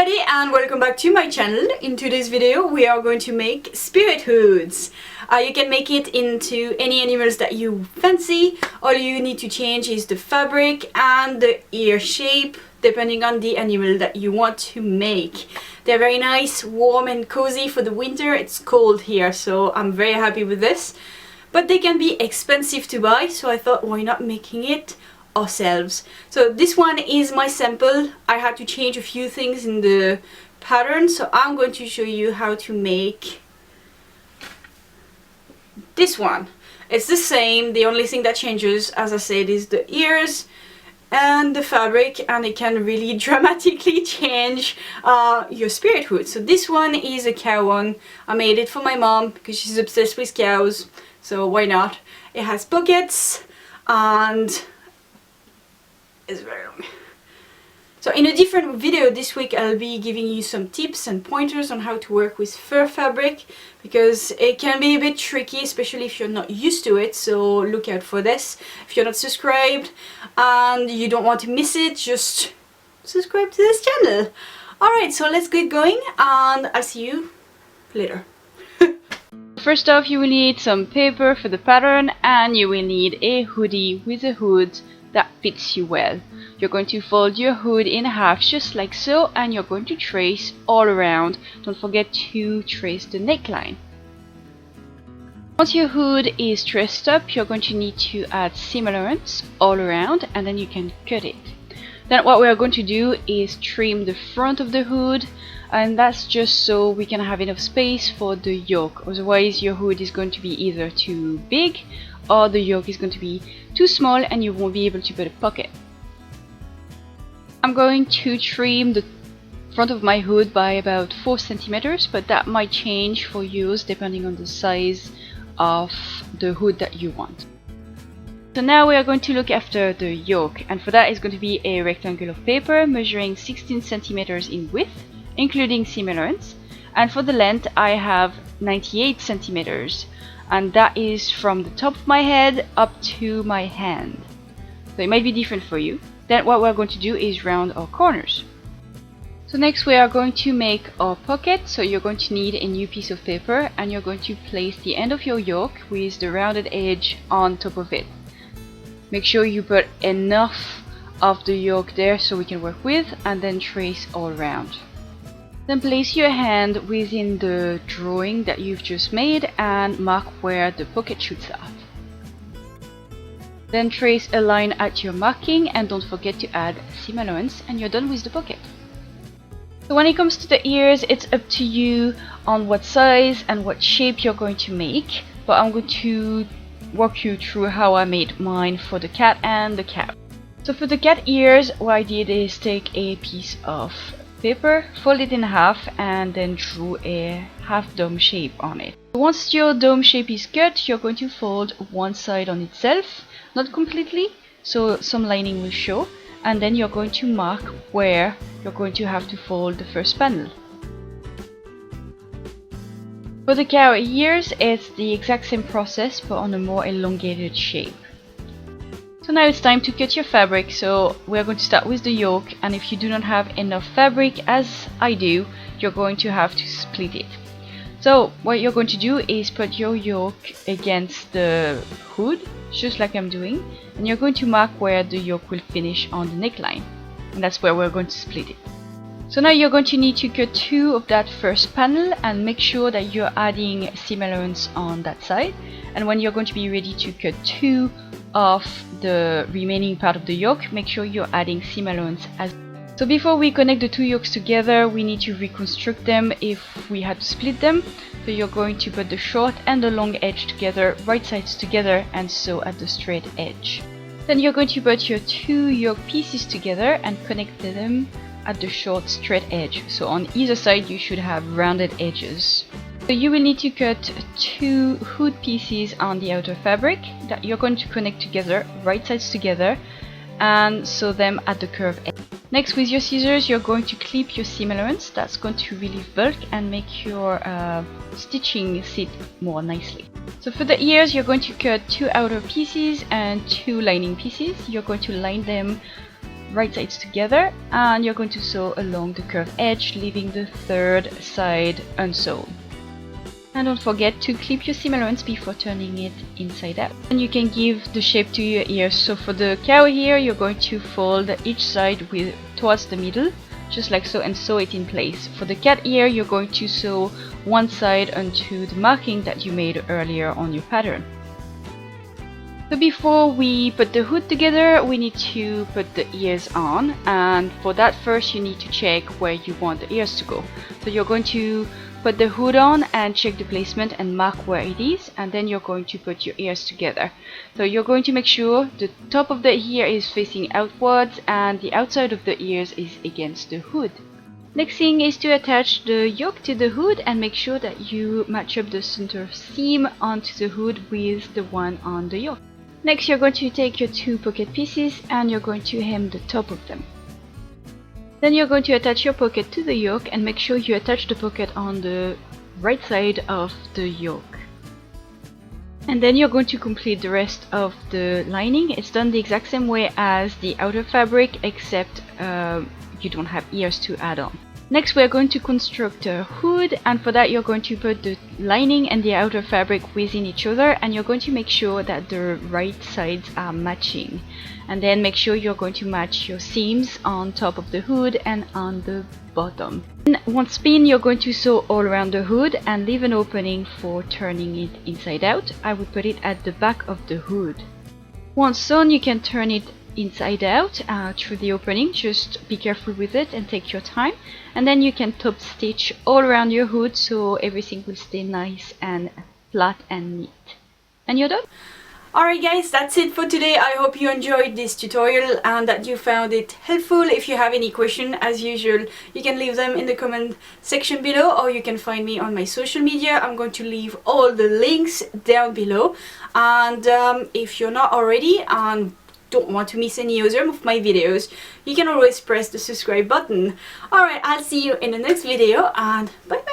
everybody and welcome back to my channel. In today's video we are going to make spirit hoods. You can make it into any animals that you fancy. All you need to change is the fabric and the ear shape depending on the animal that you want to make. They're very nice, warm and cozy for the winter. It's cold here, so I'm very happy with this. But they can be expensive to buy, so I thought why not making it ourselves. So this one is my sample. I had to change a few things in the pattern, so I'm going to show you how to make this one. It's the same, the only thing that changes, as I said, is the ears and the fabric, and it can really dramatically change your spirit hood. So this one is a cow one. I made it for my mom because she's obsessed with cows, so why not? It has pockets and is very long. So in a different video this week I'll be giving you some tips and pointers on how to work with fur fabric, because it can be a bit tricky, especially if you're not used to it, so look out for this. If you're not subscribed and you don't want to miss it, just subscribe to this channel. Alright, so let's get going and I'll see you later. First off, you will need some paper for the pattern and you will need a hoodie with a hood that fits you well. You're going to fold your hood in half just like so, and you're going to trace all around. Don't forget to trace the neckline. Once your hood is traced up, you're going to need to add seam allowance all around, and then you can cut it. Then what we are going to do is trim the front of the hood, and that's just so we can have enough space for the yoke. Otherwise your hood is going to be either too big or the yoke is going to be too small and you won't be able to put a pocket. I'm going to trim the front of my hood by about 4 centimeters, but that might change for yours depending on the size of the hood that you want. So now we are going to look after the yoke, and for that is going to be a rectangle of paper measuring 16 centimeters in width, including seam allowance, and for the length I have 98 centimeters, and that is from the top of my head up to my hand. So it might be different for you. Then what we're going to do is round our corners. So next we are going to make our pocket. So you're going to need a new piece of paper and you're going to place the end of your yoke with the rounded edge on top of it. Make sure you put enough of the yoke there so we can work with, and then trace all around. Then place your hand within the drawing that you've just made and mark where the pocket should start. Then trace a line at your marking and don't forget to add seam allowance, and you're done with the pocket. So when it comes to the ears, it's up to you on what size and what shape you're going to make, but I'm going to walk you through how I made mine for the cat and the cow. So for the cat ears, what I did is take a piece of paper, fold it in half, and then drew a half dome shape on it. Once your dome shape is cut, you're going to fold one side on itself, not completely, so some lining will show, and then you're going to mark where you're going to have to fold the first panel. For the cow ears, it's the exact same process but on a more elongated shape. So now it's time to cut your fabric. So we're going to start with the yoke, and if you do not have enough fabric, as I do, you're going to have to split it. So what you're going to do is put your yoke against the hood, just like I'm doing, and you're going to mark where the yoke will finish on the neckline, and that's where we're going to split it. So now you're going to need to cut 2 of that first panel and make sure that you're adding seam allowance on that side, and when you're going to be ready to cut 2 of the remaining part of the yoke, make sure you're adding seam allowance as well. So before we connect the 2 yokes together, we need to reconstruct them if we had to split them. So you're going to put the short and the long edge together, right sides together, and sew at the straight edge. Then you're going to put your 2 yoke pieces together and connect them at the short straight edge. So on either side you should have rounded edges. So you will need to cut 2 hood pieces on the outer fabric that you're going to connect together, right sides together, and sew them at the curved edge. Next, with your scissors, you're going to clip your seam allowance. That's going to relieve bulk and make your stitching sit more nicely. So for the ears, you're going to cut 2 outer pieces and 2 lining pieces. You're going to line them right sides together, and you're going to sew along the curved edge, leaving the third side unsewn. And don't forget to clip your seam allowance before turning it inside out. And you can give the shape to your ears. So for the cow here, you're going to fold each side towards the middle, just like so, and sew it in place. For the cat ear, you're going to sew one side onto the marking that you made earlier on your pattern. So before we put the hood together, we need to put the ears on, and for that first you need to check where you want the ears to go. So you're going to put the hood on and check the placement and mark where it is, and then you're going to put your ears together. So you're going to make sure the top of the ear is facing outwards and the outside of the ears is against the hood. Next thing is to attach the yoke to the hood and make sure that you match up the center seam onto the hood with the one on the yoke. Next, you're going to take your 2 pocket pieces and you're going to hem the top of them. Then you're going to attach your pocket to the yoke and make sure you attach the pocket on the right side of the yoke. And then you're going to complete the rest of the lining. It's done the exact same way as the outer fabric, except you don't have ears to add on. Next, we're going to construct a hood, and for that you're going to put the lining and the outer fabric within each other, and you're going to make sure that the right sides are matching. And then make sure you're going to match your seams on top of the hood and on the bottom. And once pinned, you're going to sew all around the hood and leave an opening for turning it inside out. I would put it at the back of the hood. Once sewn, you can turn it inside out through the opening. Just be careful with it and take your time, and then you can top stitch all around your hood so everything will stay nice and flat and neat. And you're done. Alright guys, that's it for today. I hope you enjoyed this tutorial and that you found it helpful. If you have any question, as usual, you can leave them in the comment section below, or you can find me on my social media. I'm going to leave all the links down below. And if you're not already and don't want to miss any other of my videos, you can always press the subscribe button. Alright, I'll see you in the next video, and bye bye.